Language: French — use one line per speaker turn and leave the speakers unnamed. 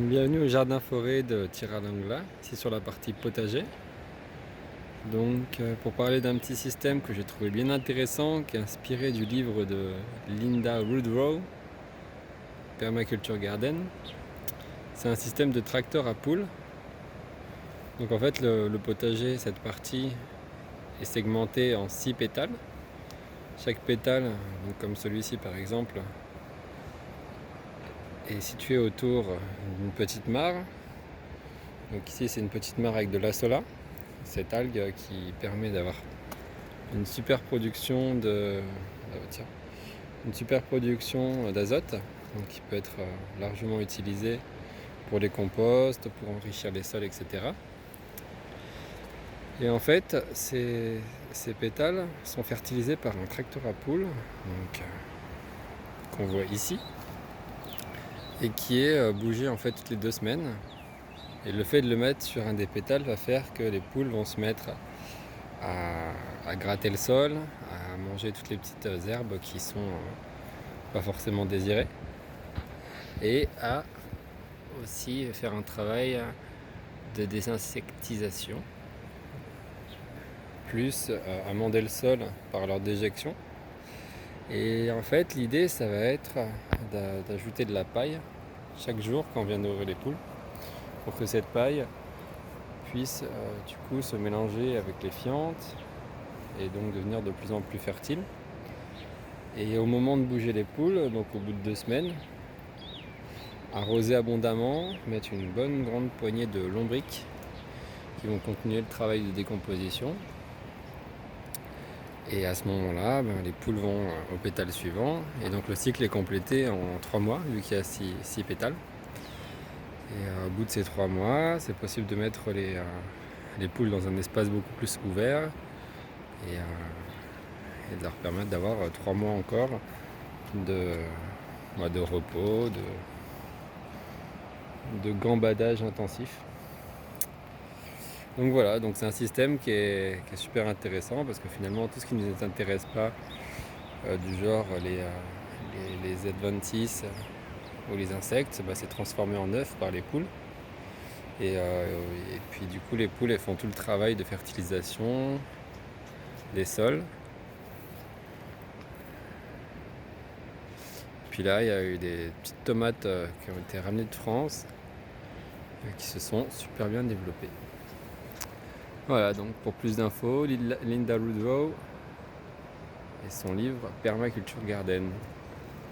Bienvenue au jardin forêt de Tiralangla, ici sur la partie potager. Donc pour parler d'un petit système que j'ai trouvé bien intéressant, qui est inspiré du livre de Linda Woodrow, Permaculture Garden. C'est un système de tracteur à poules. Donc en fait le potager, cette partie, est segmentée en 6 pétales. Chaque pétale, donc comme celui-ci par exemple, est situé autour d'une petite mare. Donc ici c'est une petite mare avec de l'azolla, cette algue qui permet d'avoir une super production d'azote, donc qui peut être largement utilisé pour les composts, pour enrichir les sols, etc. Et en fait, ces pétales sont fertilisés par un tracteur à poules, donc qu'on voit ici, et qui est bougé en fait toutes les 2 semaines. Et le fait de le mettre sur un des pétales va faire que les poules vont se mettre à gratter le sol, à manger toutes les petites herbes qui sont pas forcément désirées, et à aussi faire un travail de désinsectisation, plus amender le sol par leur déjection. Et en fait l'idée ça va être d'ajouter de la paille chaque jour quand on vient nourrir les poules, pour que cette paille puisse du coup se mélanger avec les fientes et donc devenir de plus en plus fertile. Et au moment de bouger les poules, donc au bout de 2 semaines, arroser abondamment, mettre une bonne grande poignée de lombrics qui vont continuer le travail de décomposition. Et à ce moment-là, les poules vont au pétale suivant, et donc le cycle est complété en 3 mois, vu qu'il y a 6 pétales. Et au bout de ces 3 mois, c'est possible de mettre les poules dans un espace beaucoup plus ouvert, et de leur permettre d'avoir 3 mois encore de repos, de gambadage intensif. Donc voilà, donc c'est un système qui est super intéressant, parce que finalement tout ce qui ne nous intéresse pas, du genre les adventices ou les insectes, c'est transformé en œufs par les poules. Et puis du coup les poules elles font tout le travail de fertilisation des sols. Puis là il y a eu des petites tomates qui ont été ramenées de France, qui se sont super bien développées. Voilà, donc pour plus d'infos, Linda Woodrow et son livre Permaculture Garden.